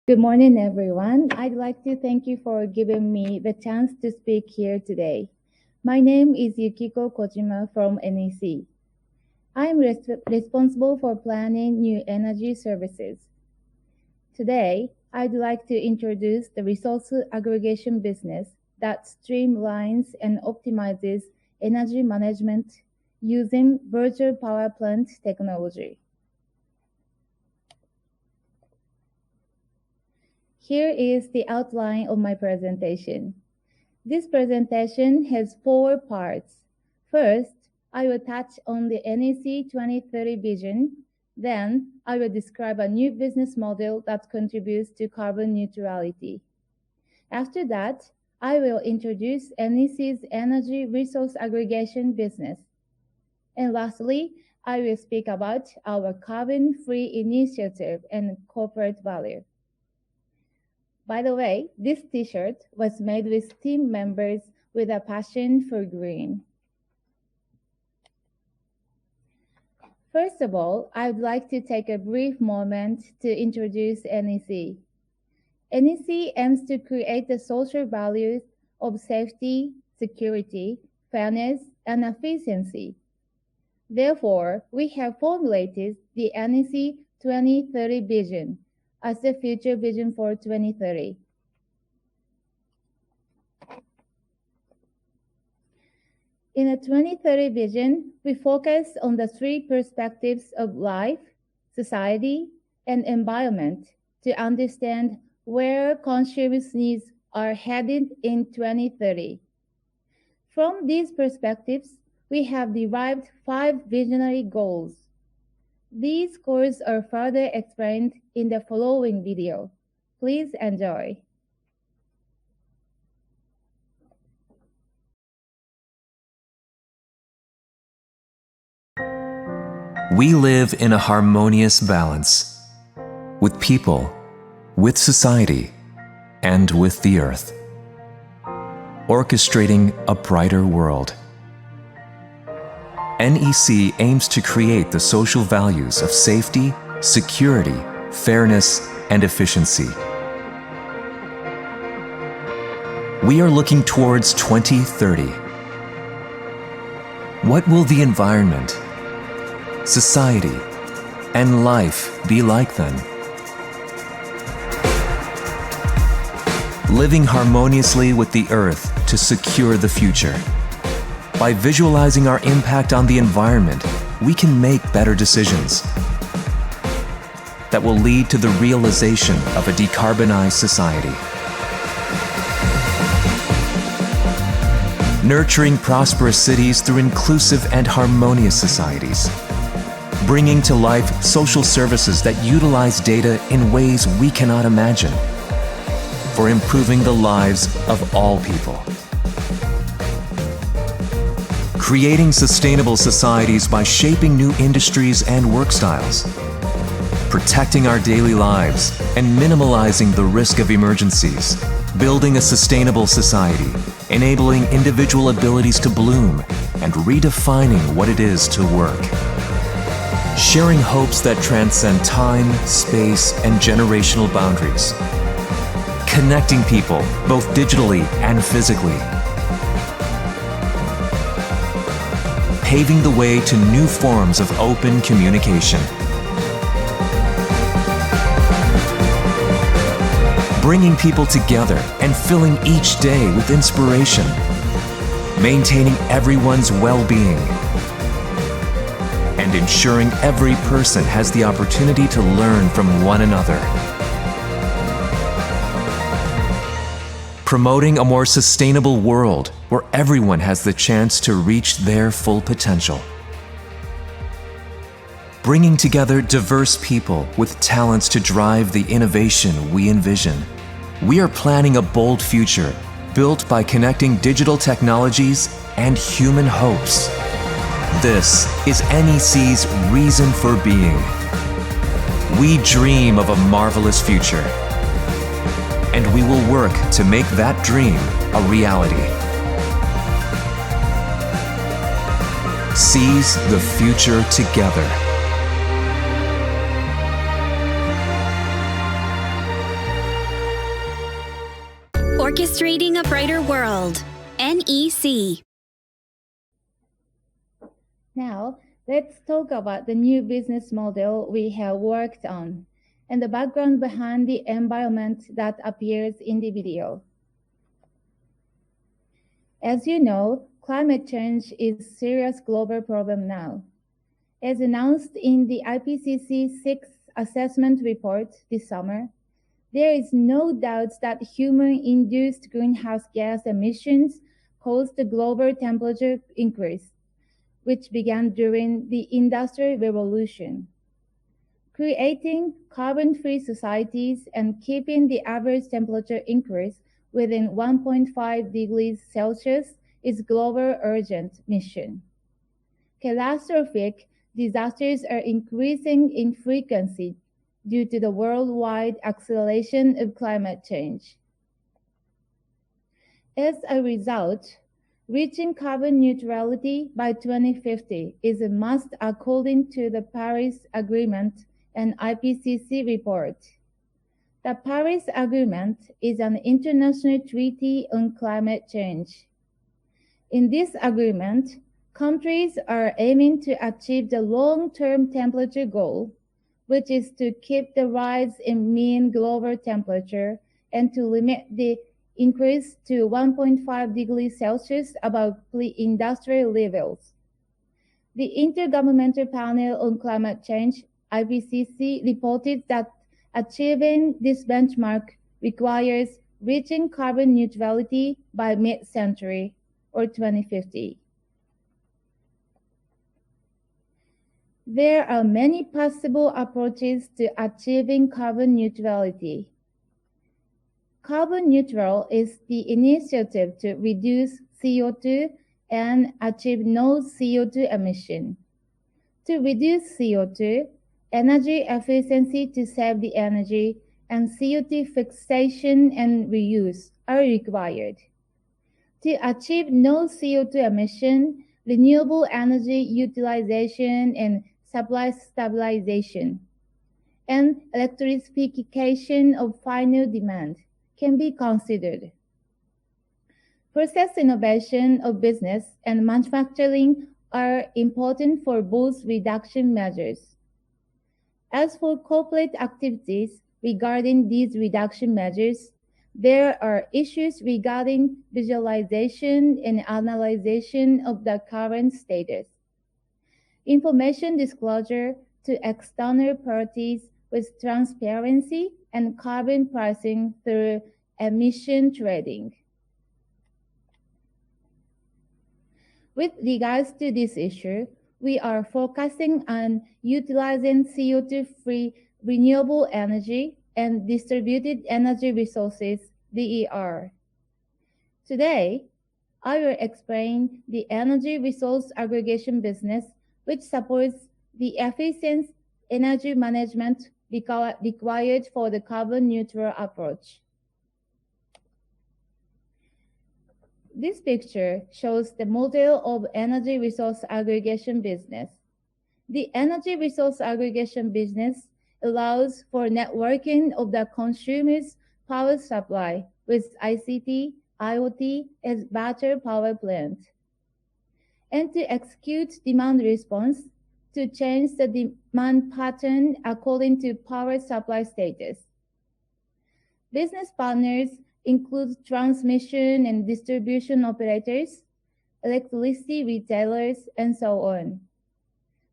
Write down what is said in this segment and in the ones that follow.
Good morning, everyone. I'd like to thank you for giving me the chance to speak here today. My name is Yukiko Kojima from NEC. I'm responsible for planning new energy services. Today, I'd like to introduce the resource aggregation business that streamlines and optimizes energy management using virtual power plant technology. Here is the outline of my presentation. This presentation has 4 parts. First, I will touch on the NEC 2030 vision. Then, I will describe a new business model that contributes to carbon neutrality. After that, I will introduce NEC's energy resource aggregation business. And lastly, I will speak about our carbon-free initiative and corporate value. By the way, this t-shirt was made with team members with a passion for green. First of all, I would like to take a brief moment to introduce NEC. NEC aims to create the social values of safety, security, fairness, and efficiency. Therefore, we have formulated the NEC 2030 vision as the future vision for 2030. In the 2030 vision, we focus on the 3 perspectives of life, society, and environment to understand where consumers' needs are headed in 2030. From these perspectives, we have derived 5 visionary goals. These goals are further explained in the following video. Please enjoy. We live in a harmonious balance with people, with society, and with the earth, orchestrating a brighter world. NEC aims to create the social values of safety, security, fairness, and efficiency. We are looking towards 2030. What will the environment, society, and life be like then? Living harmoniously with the earth to secure the future. By visualizing our impact on the environment, we can make better decisions that will lead to the realization of a decarbonized society. Nurturing prosperous cities through inclusive and harmonious societies. Bringing to life social services that utilize data in ways we cannot imagine, for improving the lives of all people. Creating sustainable societies by shaping new industries and work styles. Protecting our daily lives and minimalizing the risk of emergencies. Building a sustainable society, enabling individual abilities to bloom and redefining what it is to work. Sharing hopes that transcend time, space, and generational boundaries. Connecting people, both digitally and physically. Paving the way to new forms of open communication. Bringing people together and filling each day with inspiration. Maintaining everyone's well-being. And ensuring every person has the opportunity to learn from one another. Promoting a more sustainable world where everyone has the chance to reach their full potential. Bringing together diverse people with talents to drive the innovation we envision. We are planning a bold future built by connecting digital technologies and human hopes. This is NEC's reason for being. We dream of a marvelous future, and we will work to make that dream a reality. Seize the future together. Orchestrating a Brighter World, NEC. Now, let's talk about the new business model we have worked on and the background behind the environment that appears in the video. As you know, climate change is a serious global problem now. As announced in the IPCC 6th Assessment Report this summer, there is no doubt that human-induced greenhouse gas emissions caused the global temperature increase, which began during the Industrial Revolution. Creating carbon-free societies and keeping the average temperature increase within 1.5 degrees Celsius is a global urgent mission. Catastrophic disasters are increasing in frequency due to the worldwide acceleration of climate change. As a result, reaching carbon neutrality by 2050 is a must according to the Paris Agreement and IPCC report. The Paris Agreement is an international treaty on climate change. In this agreement, countries are aiming to achieve the long-term temperature goal, which is to keep the rise in mean global temperature and to limit the increase to 1.5 degrees Celsius above pre-industrial levels. The Intergovernmental Panel on Climate Change, IPCC, reported that achieving this benchmark requires reaching carbon neutrality by mid-century or 2050. There are many possible approaches to achieving carbon neutrality. Carbon neutral is the initiative to reduce CO2 and achieve no CO2 emission. To reduce CO2, energy efficiency to save the energy, and CO2 fixation and reuse are required. To achieve no CO2 emission, renewable energy utilization and supply stabilization, and electrification of final demand can be considered. Process innovation of business and manufacturing are important for both reduction measures. As for corporate activities regarding these reduction measures, there are issues regarding visualization and analyzation of the current status, information disclosure to external parties with transparency and carbon pricing through emission trading. With regards to this issue, we are focusing on utilizing CO2-free renewable energy and distributed energy resources, DER. Today, I will explain the energy resource aggregation business, which supports the efficient energy management required for the carbon neutral approach. This picture shows the model of energy resource aggregation business. The energy resource aggregation business allows for networking of the consumer's power supply with ICT, IoT as virtual power plant, and to execute demand response to change the demand pattern according to power supply status. Business partners include transmission and distribution operators, electricity retailers, and so on.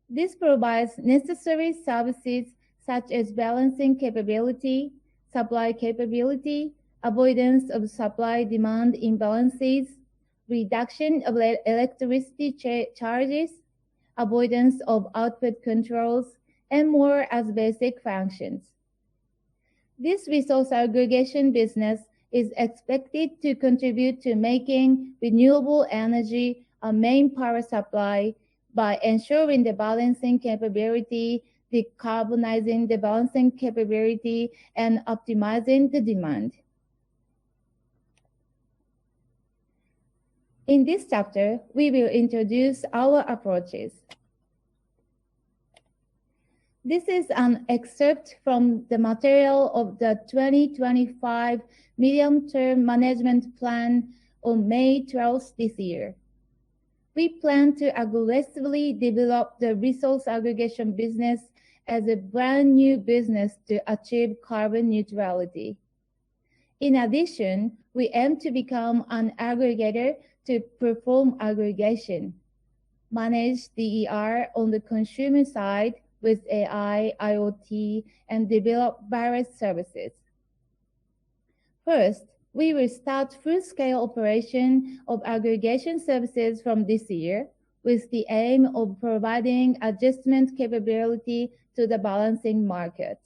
This provides necessary services such as balancing capability, supply capability, avoidance of supply-demand imbalances, reduction of electricity charges, avoidance of output controls, and more as basic functions. This resource aggregation business is expected to contribute to making renewable energy a main power supply by ensuring the balancing capability, decarbonizing the balancing capability, and optimizing the demand. In this chapter, we will introduce our approaches. This is an excerpt from the material of the 2025 Medium-Term Management Plan on May 12th this year. We plan to aggressively develop the resource aggregation business as a brand new business to achieve carbon neutrality. In addition, we aim to become an aggregator to perform aggregation, manage DER on the consumer side with AI, IoT, and develop various services. First, we will start full-scale operation of aggregation services from this year with the aim of providing adjustment capability to the balancing market.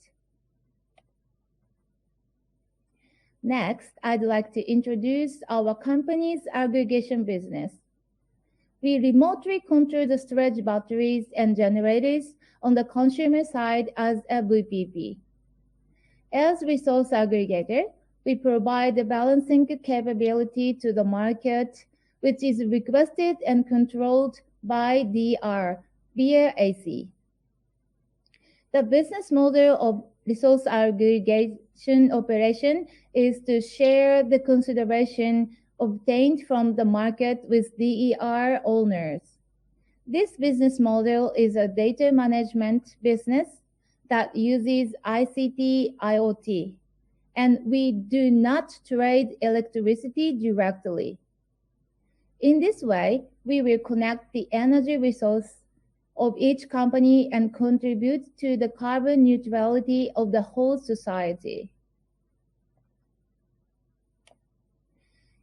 Next, I'd like to introduce our company's aggregation business. We remotely control the storage batteries and generators on the consumer side as a VPP. As resource aggregator, we provide the balancing capability to the market, which is requested and controlled by DR via AC. The business model of resource aggregation operation is to share the consideration obtained from the market with DER owners. This business model is a data management business that uses ICT IoT, and we do not trade electricity directly. In this way, we will connect the energy resource of each company and contribute to the carbon neutrality of the whole society.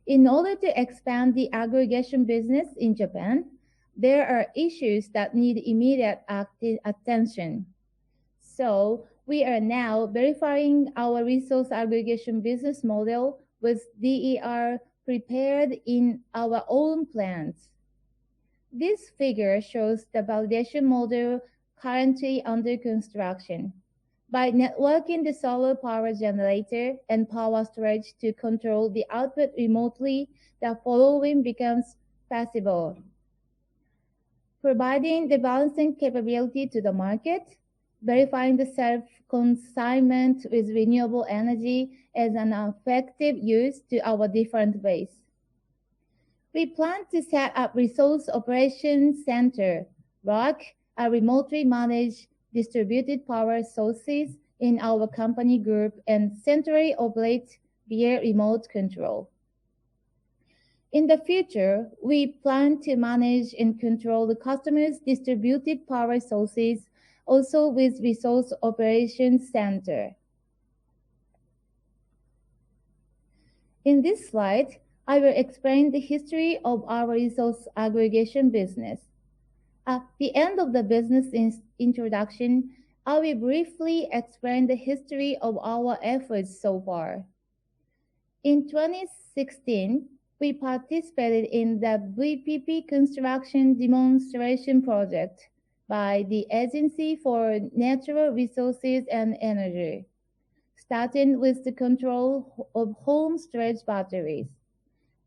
In order to expand the aggregation business in Japan, there are issues that need immediate attention. So we are now verifying our resource aggregation business model with DER prepared in our own plants. This figure shows the validation model currently under construction. By networking the solar power generator and power storage to control the output remotely, the following becomes possible. Providing the balancing capability to the market, verifying the self-consignment with renewable energy as an effective use to our different ways. We plan to set up Resource Operations Center, ROC, a remotely managed distributed power sources in our company group and centrally operate via remote control. In the future, we plan to manage and control the customer's distributed power sources also with Resource Operations Center. In this slide, I will explain the history of our resource aggregation business. At the end of the business introduction, I will briefly explain the history of our efforts so far. In 2016, we participated in the VPP construction demonstration project by the Agency for Natural Resources and Energy, starting with the control of home storage batteries.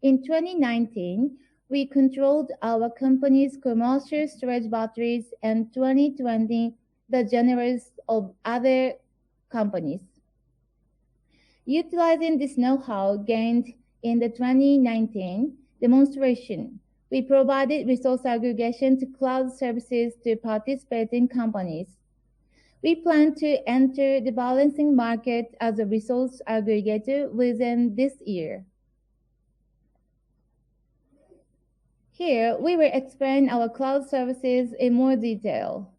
In 2019, we controlled our company's commercial storage batteries, and 2020, the generators of other companies. Utilizing this know-how gained in the 2019 demonstration, we provided resource aggregation to cloud services to participating companies. We plan to enter the balancing market as a resource aggregator within this year. Here, we will explain our cloud services in more detail.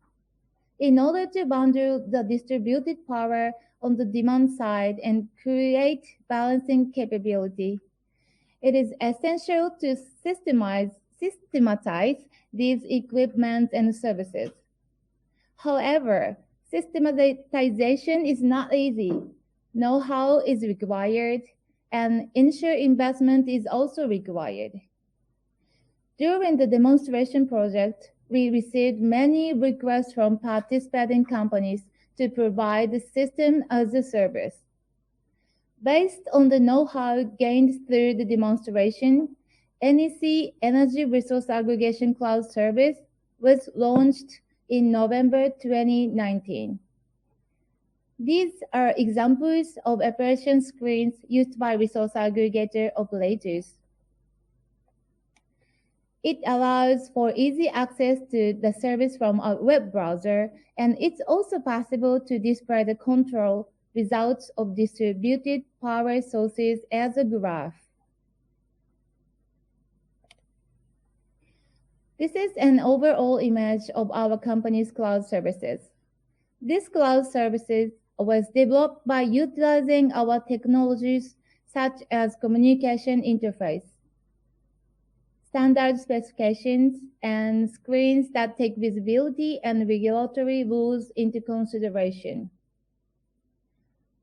In order to bundle the distributed power on the demand side and create balancing capability, it is essential to systematize these equipments and services. However, systematization is not easy. Know-how is required, and initial investment is also required. During the demonstration project, we received many requests from participating companies to provide the system as a service. Based on the know-how gained through the demonstration, NEC Energy Resource Aggregation Cloud Service was launched in November 2019. These are examples of operation screens used by resource aggregator operators. It allows for easy access to the service from a web browser, and it's also possible to display the control results of distributed power sources as a graph. This is an overall image of our company's cloud services. This cloud services was developed by utilizing our technologies such as communication interface, standard specifications, and screens that take visibility and regulatory rules into consideration.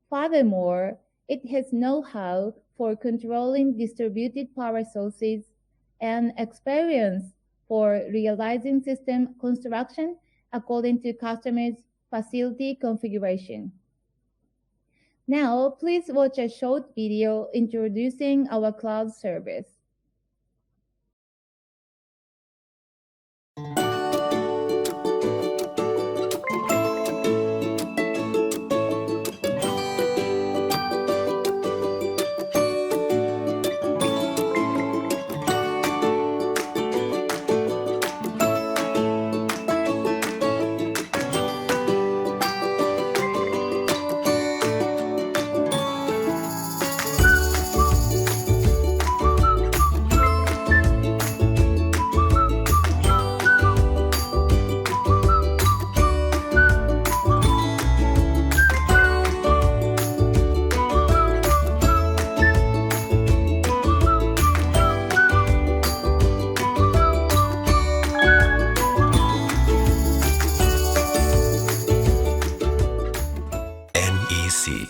Furthermore, it has know-how for controlling distributed power sources and experience for realizing system construction according to customers' facility configuration. Now, please watch a short video introducing our cloud service. NEC.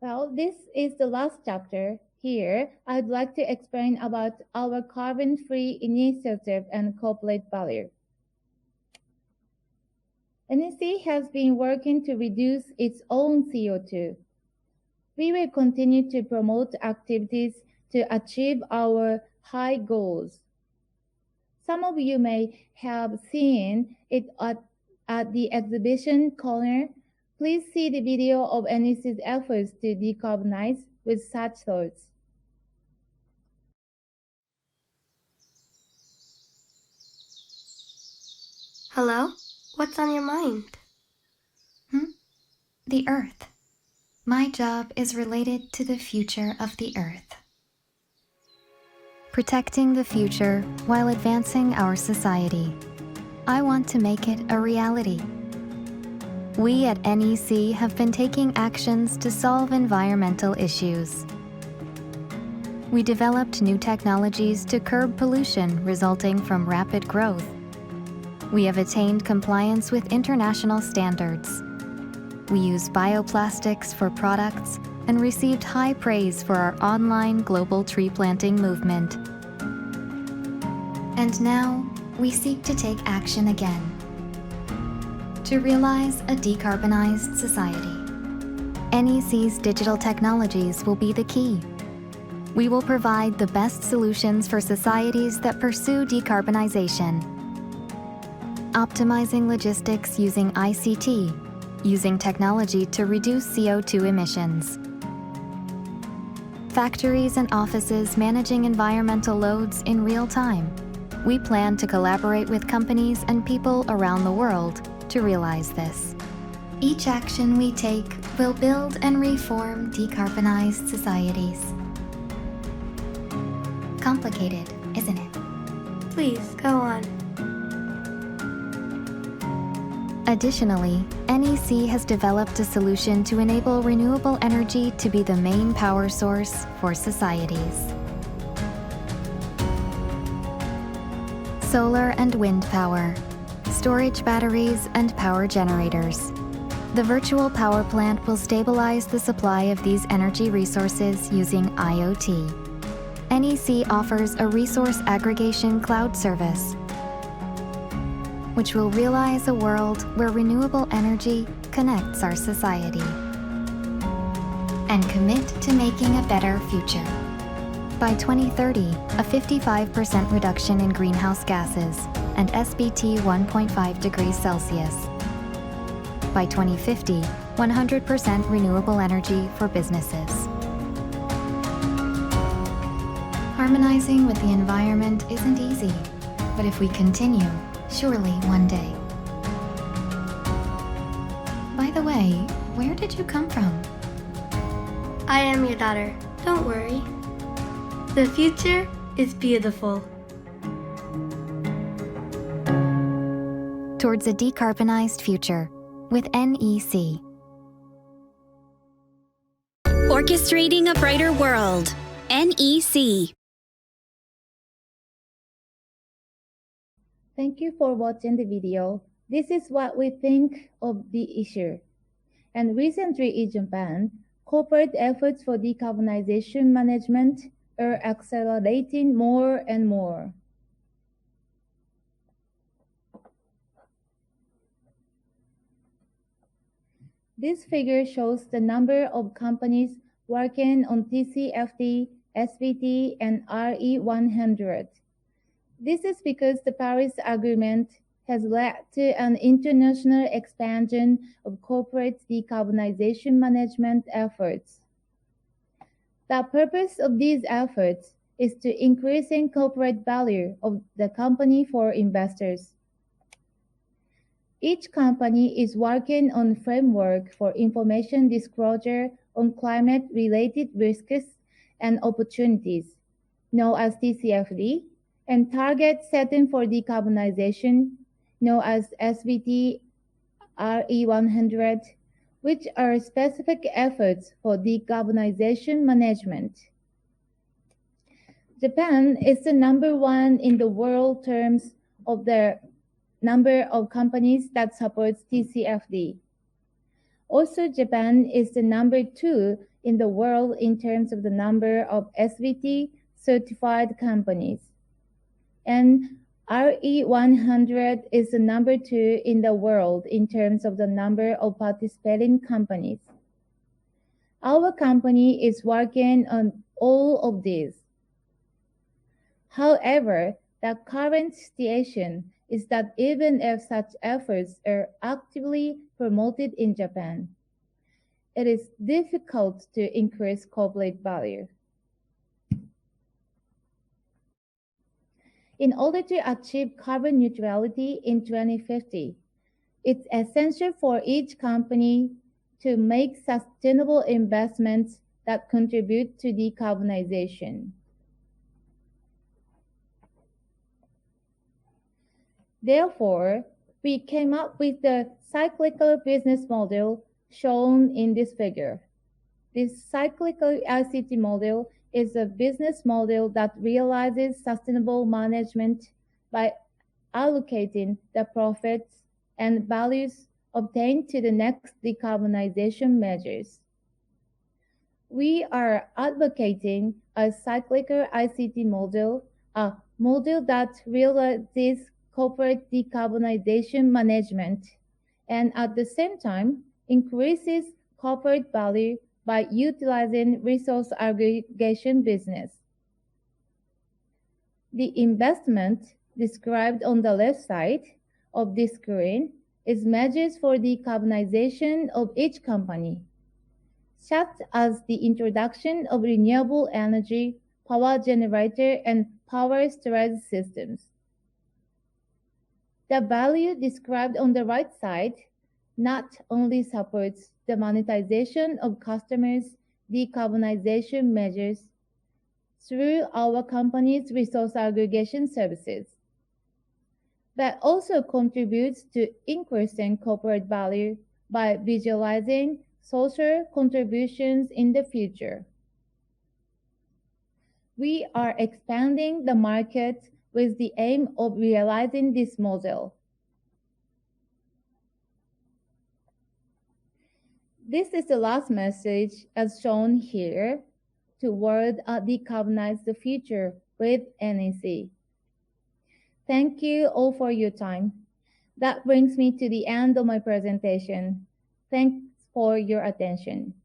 Well, this is the last chapter. Here, I'd like to explain about our carbon-free initiative and corporate value. NEC has been working to reduce its own CO2. We will continue to promote activities to achieve our high goals. Some of you may have seen it at the exhibition corner. Please see the video of NEC's efforts to decarbonize with such thoughts. Hello? What's on your mind? The Earth. My job is related to the future of the Earth. Protecting the future while advancing our society. I want to make it a reality. We at NEC have been taking actions to solve environmental issues. We developed new technologies to curb pollution resulting from rapid growth. We have attained compliance with international standards. We use bioplastics for products and received high praise for our online global tree planting movement. And now, we seek to take action again to realize a decarbonized society. NEC's digital technologies will be the key. We will provide the best solutions for societies that pursue decarbonization. Optimizing logistics using ICT, using technology to reduce CO2 emissions. Factories and offices managing environmental loads in real time. We plan to collaborate with companies and people around the world to realize this. Each action we take will build and reform decarbonized societies. Complicated, isn't it? Please, go on. Additionally, NEC has developed a solution to enable renewable energy to be the main power source for societies. Solar and wind power, storage batteries, and power generators. The virtual power plant will stabilize the supply of these energy resources using IoT. NEC offers a resource aggregation cloud service, which will realize a world where renewable energy connects our society and commit to making a better future. By 2030, a 55% reduction in greenhouse gases and SBT 1.5 degrees Celsius. By 2050, 100% renewable energy for businesses. Harmonizing with the environment isn't easy, but if we continue, surely one day. By the way, where did you come from? I am your daughter. Don't worry. The future is beautiful. Towards a decarbonized future with NEC. Orchestrating a brighter world. NEC. Thank you for watching the video. This is what we think of the issue. And recently in Japan, corporate efforts for decarbonization management are accelerating more and more. This figure shows the number of companies working on TCFD, SBT, and RE100. This is because the Paris Agreement has led to an international expansion of corporate decarbonization management efforts. The purpose of these efforts is to increasing corporate value of the company for investors. Each company is working on framework for information disclosure on climate-related risks and opportunities, known as TCFD, and target setting for decarbonization, known as SBT RE100, which are specific efforts for decarbonization management. Japan is the number one in the world in terms of the number of companies that supports TCFD. Also, Japan is the number 2 in the world in terms of the number of SBT certified companies. And RE100 is the number 2 in the world in terms of the number of participating companies. Our company is working on all of these. However, the current situation is that even if such efforts are actively promoted in Japan, it is difficult to increase corporate value. In order to achieve carbon neutrality in 2050, it's essential for each company to make sustainable investments that contribute to decarbonization. Therefore, we came up with the cyclical business model shown in this figure. This cyclical ICT model is a business model that realizes sustainable management by allocating the profits and values obtained to the next decarbonization measures. We are advocating a cyclical ICT model, a model that realizes corporate decarbonization management and at the same time increases corporate value by utilizing resource aggregation business. The investment described on the left side of this screen is measures for decarbonization of each company, such as the introduction of renewable energy, power generator, and power storage systems. The value described on the right side not only supports the monetization of customers' decarbonization measures through our company's resource aggregation services, but also contributes to increasing corporate value by visualizing social contributions in the future. We are expanding the market with the aim of realizing this model. This is the last message as shown here toward a decarbonized future with NEC. Thank you all for your time. That brings me to the end of my presentation. Thanks for your attention.